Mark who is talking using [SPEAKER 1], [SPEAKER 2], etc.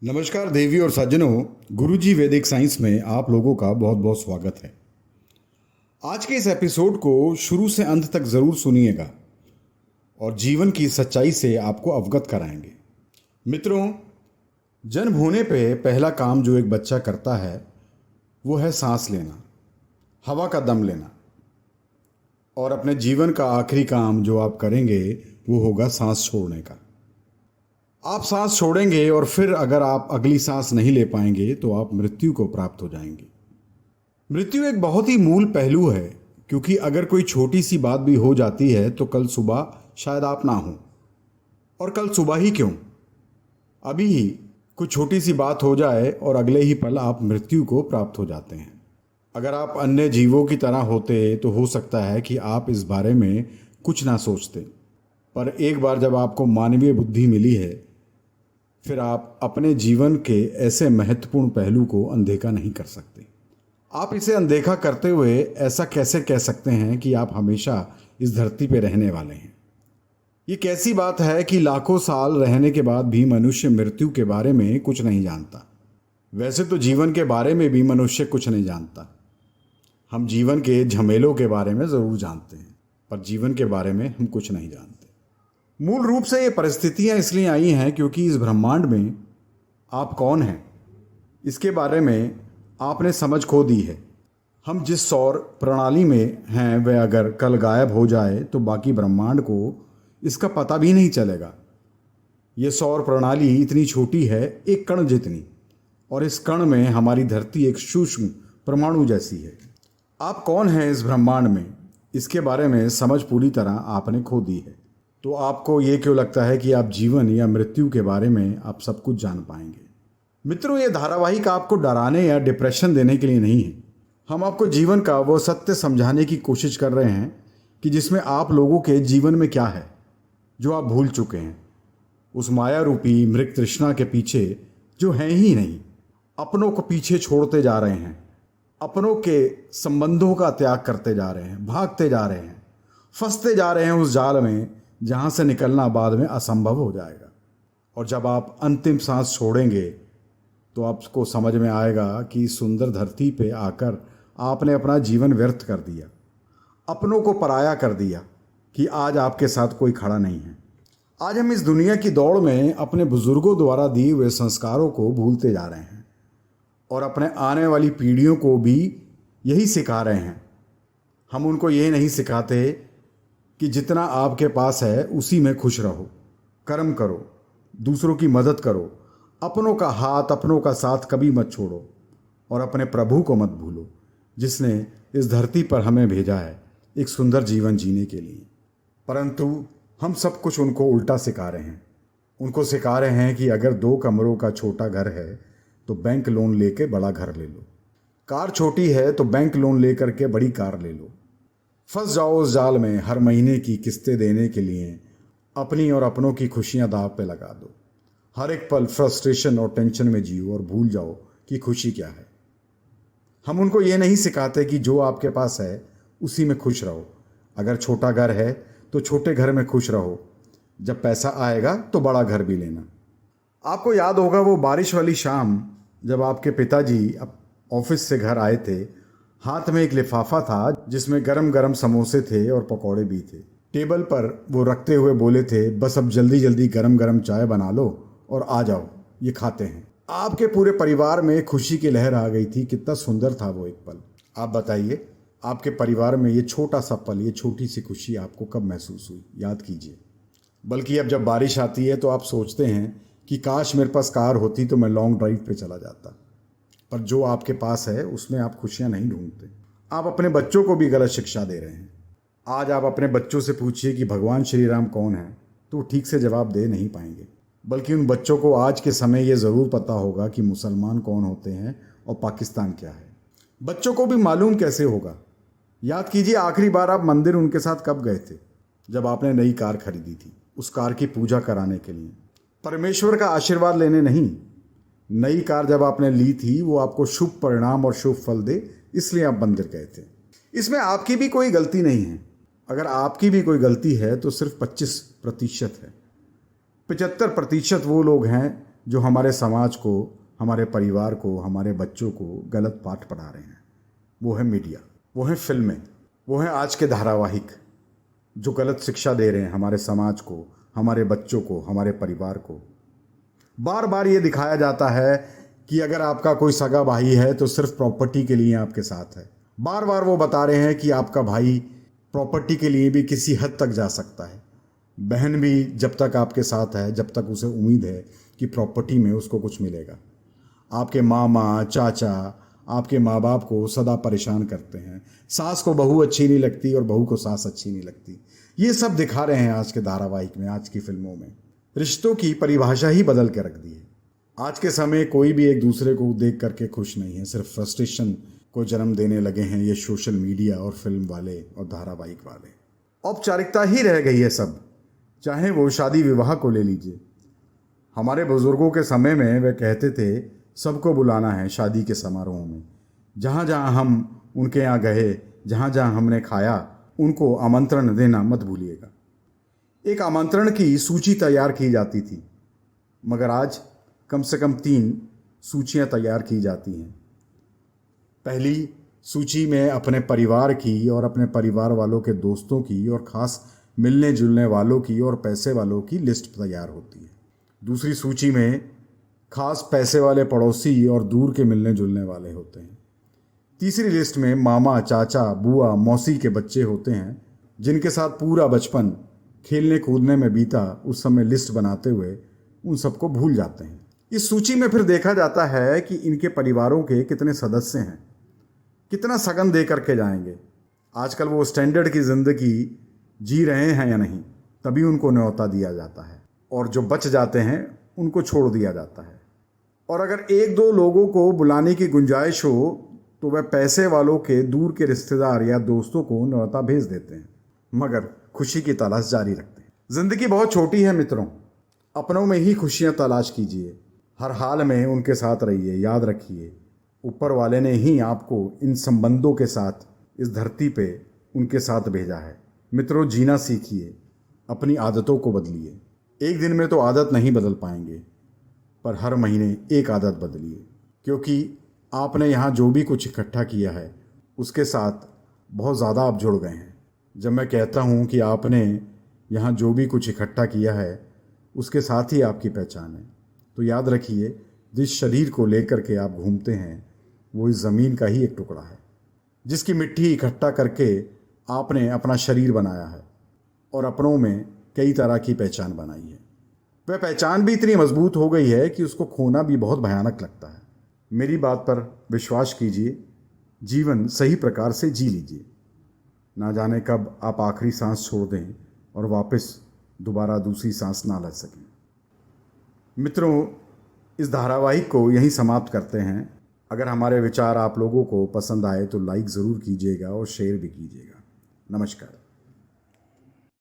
[SPEAKER 1] नमस्कार देवी और सज्जनों, गुरुजी वैदिक साइंस में आप लोगों का बहुत बहुत स्वागत है। आज के इस एपिसोड को शुरू से अंत तक ज़रूर सुनिएगा और जीवन की सच्चाई से आपको अवगत कराएंगे। मित्रों, जन्म होने पे पहला काम जो एक बच्चा करता है वो है सांस लेना, हवा का दम लेना। और अपने जीवन का आखिरी काम जो आप करेंगे वो होगा सांस छोड़ने का। आप सांस छोड़ेंगे और फिर अगर आप अगली सांस नहीं ले पाएंगे तो आप मृत्यु को प्राप्त हो जाएंगे। मृत्यु एक बहुत ही मूल पहलू है, क्योंकि अगर कोई छोटी सी बात भी हो जाती है तो कल सुबह शायद आप ना हो। और कल सुबह ही क्यों, अभी ही कुछ छोटी सी बात हो जाए और अगले ही पल आप मृत्यु को प्राप्त हो जाते हैं। अगर आप अन्य जीवों की तरह होते तो हो सकता है कि आप इस बारे में कुछ ना सोचते, पर एक बार जब आपको मानवीय बुद्धि मिली है फिर आप अपने जीवन के ऐसे महत्वपूर्ण पहलू को अनदेखा नहीं कर सकते। आप इसे अनदेखा करते हुए ऐसा कैसे कह सकते हैं कि आप हमेशा इस धरती पर रहने वाले हैं। ये कैसी बात है कि लाखों साल रहने के बाद भी मनुष्य मृत्यु के बारे में कुछ नहीं जानता। वैसे तो जीवन के बारे में भी मनुष्य कुछ नहीं जानता। हम जीवन के झमेलों के बारे में ज़रूर जानते हैं, पर जीवन के बारे में हम कुछ नहीं जानते। मूल रूप से ये परिस्थितियां इसलिए आई हैं क्योंकि इस ब्रह्मांड में आप कौन हैं इसके बारे में आपने समझ खो दी है। हम जिस सौर प्रणाली में हैं वह अगर कल गायब हो जाए तो बाकी ब्रह्मांड को इसका पता भी नहीं चलेगा। ये सौर प्रणाली इतनी छोटी है, एक कण जितनी, और इस कण में हमारी धरती एक सूक्ष्म परमाणु जैसी है। आप कौन हैं इस ब्रह्मांड में, इसके बारे में समझ पूरी तरह आपने खो दी है। तो आपको ये क्यों लगता है कि आप जीवन या मृत्यु के बारे में आप सब कुछ जान पाएंगे। मित्रों, ये धारावाहिक आपको डराने या डिप्रेशन देने के लिए नहीं है। हम आपको जीवन का वो सत्य समझाने की कोशिश कर रहे हैं कि जिसमें आप लोगों के जीवन में क्या है जो आप भूल चुके हैं। उस माया रूपी मृग तृष्णा के पीछे जो है ही नहीं, अपनों को पीछे छोड़ते जा रहे हैं, अपनों के संबंधों का त्याग करते जा रहे हैं, भागते जा रहे हैं, फंसते जा रहे हैं उस जाल में जहाँ से निकलना बाद में असंभव हो जाएगा। और जब आप अंतिम सांस छोड़ेंगे तो आपको समझ में आएगा कि इस सुंदर धरती पे आकर आपने अपना जीवन व्यर्थ कर दिया, अपनों को पराया कर दिया, कि आज आपके साथ कोई खड़ा नहीं है। आज हम इस दुनिया की दौड़ में अपने बुजुर्गों द्वारा दिए हुए संस्कारों को भूलते जा रहे हैं और अपने आने वाली पीढ़ियों को भी यही सिखा रहे हैं। हम उनको ये नहीं सिखाते कि जितना आपके पास है उसी में खुश रहो, कर्म करो, दूसरों की मदद करो, अपनों का हाथ अपनों का साथ कभी मत छोड़ो और अपने प्रभु को मत भूलो, जिसने इस धरती पर हमें भेजा है एक सुंदर जीवन जीने के लिए। परंतु हम सब कुछ उनको उल्टा सिखा रहे हैं। उनको सिखा रहे हैं कि अगर 2 कमरों का छोटा घर है तो बैंक लोन लेके बड़ा घर ले लो, कार छोटी है तो बैंक लोन ले करके बड़ी कार ले लो। फंस जाओ उस जाल में, हर महीने की किस्तें देने के लिए अपनी और अपनों की खुशियां दांव पे लगा दो। हर एक पल फ्रस्ट्रेशन और टेंशन में जियो और भूल जाओ कि खुशी क्या है। हम उनको ये नहीं सिखाते कि जो आपके पास है उसी में खुश रहो। अगर छोटा घर है तो छोटे घर में खुश रहो, जब पैसा आएगा तो बड़ा घर भी लेना। आपको याद होगा वो बारिश वाली शाम जब आपके पिताजी ऑफिस से घर आए थे। हाथ में एक लिफाफा था जिसमें गरम गरम समोसे थे और पकौड़े भी थे। टेबल पर वो रखते हुए बोले थे, बस अब जल्दी जल्दी गरम गरम चाय बना लो और आ जाओ, ये खाते हैं। आपके पूरे परिवार में खुशी की लहर आ गई थी। कितना सुंदर था वो एक पल। आप बताइए, आपके परिवार में ये छोटा सा पल, ये छोटी सी खुशी आपको कब महसूस हुई, याद कीजिए। बल्कि अब जब बारिश आती है तो आप सोचते हैं कि काश मेरे पास कार होती तो मैं लॉन्ग ड्राइव पे चला जाता। पर जो आपके पास है उसमें आप खुशियां नहीं ढूंढते। आप अपने बच्चों को भी गलत शिक्षा दे रहे हैं। आज आप अपने बच्चों से पूछिए कि भगवान श्री राम कौन है तो ठीक से जवाब दे नहीं पाएंगे। बल्कि उन बच्चों को आज के समय ये ज़रूर पता होगा कि मुसलमान कौन होते हैं और पाकिस्तान क्या है। बच्चों को भी मालूम कैसे होगा। याद कीजिए, आखिरी बार आप मंदिर उनके साथ कब गए थे? जब आपने नई कार खरीदी थी, उस कार की पूजा कराने के लिए, परमेश्वर का आशीर्वाद लेने नहीं। नई कार जब आपने ली थी वो आपको शुभ परिणाम और शुभ फल दे, इसलिए आप मंदिर गए थे। इसमें आपकी भी कोई गलती नहीं है। अगर आपकी भी कोई गलती है तो सिर्फ 25% है। 75% वो लोग हैं जो जो हमारे समाज को, हमारे परिवार को, हमारे बच्चों को गलत पाठ पढ़ा रहे हैं। वो है मीडिया, वो है फिल्में, वो है आज के धारावाहिक जो गलत शिक्षा दे रहे हैं हमारे समाज को, हमारे बच्चों को, हमारे परिवार को। बार बार ये दिखाया जाता है कि अगर आपका कोई सगा भाई है तो सिर्फ प्रॉपर्टी के लिए आपके साथ है। बार बार वो बता रहे हैं कि आपका भाई प्रॉपर्टी के लिए भी किसी हद तक जा सकता है। बहन भी जब तक आपके साथ है, जब तक उसे उम्मीद है कि प्रॉपर्टी में उसको कुछ मिलेगा। आपके मामा, चाचा आपके माँ बाप को सदा परेशान करते हैं। सास को बहू अच्छी नहीं लगती और बहू को सास अच्छी नहीं लगती। ये सब दिखा रहे हैं आज के धारावाहिक में, आज की फिल्मों में। रिश्तों की परिभाषा ही बदल के रख दी है। आज के समय कोई भी एक दूसरे को देख करके खुश नहीं है। सिर्फ फ्रस्ट्रेशन को जन्म देने लगे हैं ये सोशल मीडिया और फिल्म वाले और धारावाहिक वाले। औपचारिकता ही रह गई है सब। चाहे वो शादी विवाह को ले लीजिए। हमारे बुजुर्गों के समय में वे कहते थे सबको बुलाना है शादी के समारोह में। जहाँ जहाँ हम उनके यहाँ गए, जहाँ जहाँ हमने खाया, उनको आमंत्रण देना मत भूलिएगा। एक आमंत्रण की सूची तैयार की जाती थी, मगर आज कम से कम 3 सूचियाँ तैयार की जाती हैं। पहली सूची में अपने परिवार की और अपने परिवार वालों के दोस्तों की और ख़ास मिलने जुलने वालों की और पैसे वालों की लिस्ट तैयार होती है। दूसरी सूची में खास पैसे वाले पड़ोसी और दूर के मिलने जुलने वाले होते हैं। तीसरी लिस्ट में मामा, चाचा, बुआ, मौसी के बच्चे होते हैं जिनके साथ पूरा बचपन खेलने कूदने में बीता। उस समय लिस्ट बनाते हुए उन सबको भूल जाते हैं। इस सूची में फिर देखा जाता है कि इनके परिवारों के कितने सदस्य हैं, कितना सगन दे करके जाएंगे, आजकल वो स्टैंडर्ड की ज़िंदगी जी रहे हैं या नहीं, तभी उनको न्योता दिया जाता है। और जो बच जाते हैं उनको छोड़ दिया जाता है। और अगर 1-2 लोगों को बुलाने की गुंजाइश हो तो वह पैसे वालों के दूर के रिश्तेदार या दोस्तों को न्योता भेज देते हैं, मगर खुशी की तलाश जारी रखते हैं। ज़िंदगी बहुत छोटी है मित्रों, अपनों में ही खुशियाँ तलाश कीजिए। हर हाल में उनके साथ रहिए। याद रखिए, ऊपर वाले ने ही आपको इन संबंधों के साथ इस धरती पे उनके साथ भेजा है। मित्रों, जीना सीखिए, अपनी आदतों को बदलिए। एक दिन में तो आदत नहीं बदल पाएंगे, पर हर महीने एक आदत बदलिए, क्योंकि आपने यहाँ जो भी कुछ इकट्ठा किया है उसके साथ बहुत ज़्यादा आप जुड़ गए हैं। जब मैं कहता हूँ कि आपने यहाँ जो भी कुछ इकट्ठा किया है उसके साथ ही आपकी पहचान है, तो याद रखिए, जिस शरीर को लेकर के आप घूमते हैं वो इस ज़मीन का ही एक टुकड़ा है, जिसकी मिट्टी इकट्ठा करके आपने अपना शरीर बनाया है और अपनों में कई तरह की पहचान बनाई है। वह पहचान भी इतनी मजबूत हो गई है कि उसको खोना भी बहुत भयानक लगता है। मेरी बात पर विश्वास कीजिए, जीवन सही प्रकार से जी लीजिए। ना जाने कब आप आखिरी सांस छोड़ दें और वापस दोबारा दूसरी सांस ना ले सकें। मित्रों, इस धारावाहिक को यहीं समाप्त करते हैं। अगर हमारे विचार आप लोगों को पसंद आए तो लाइक ज़रूर कीजिएगा और शेयर भी कीजिएगा। नमस्कार।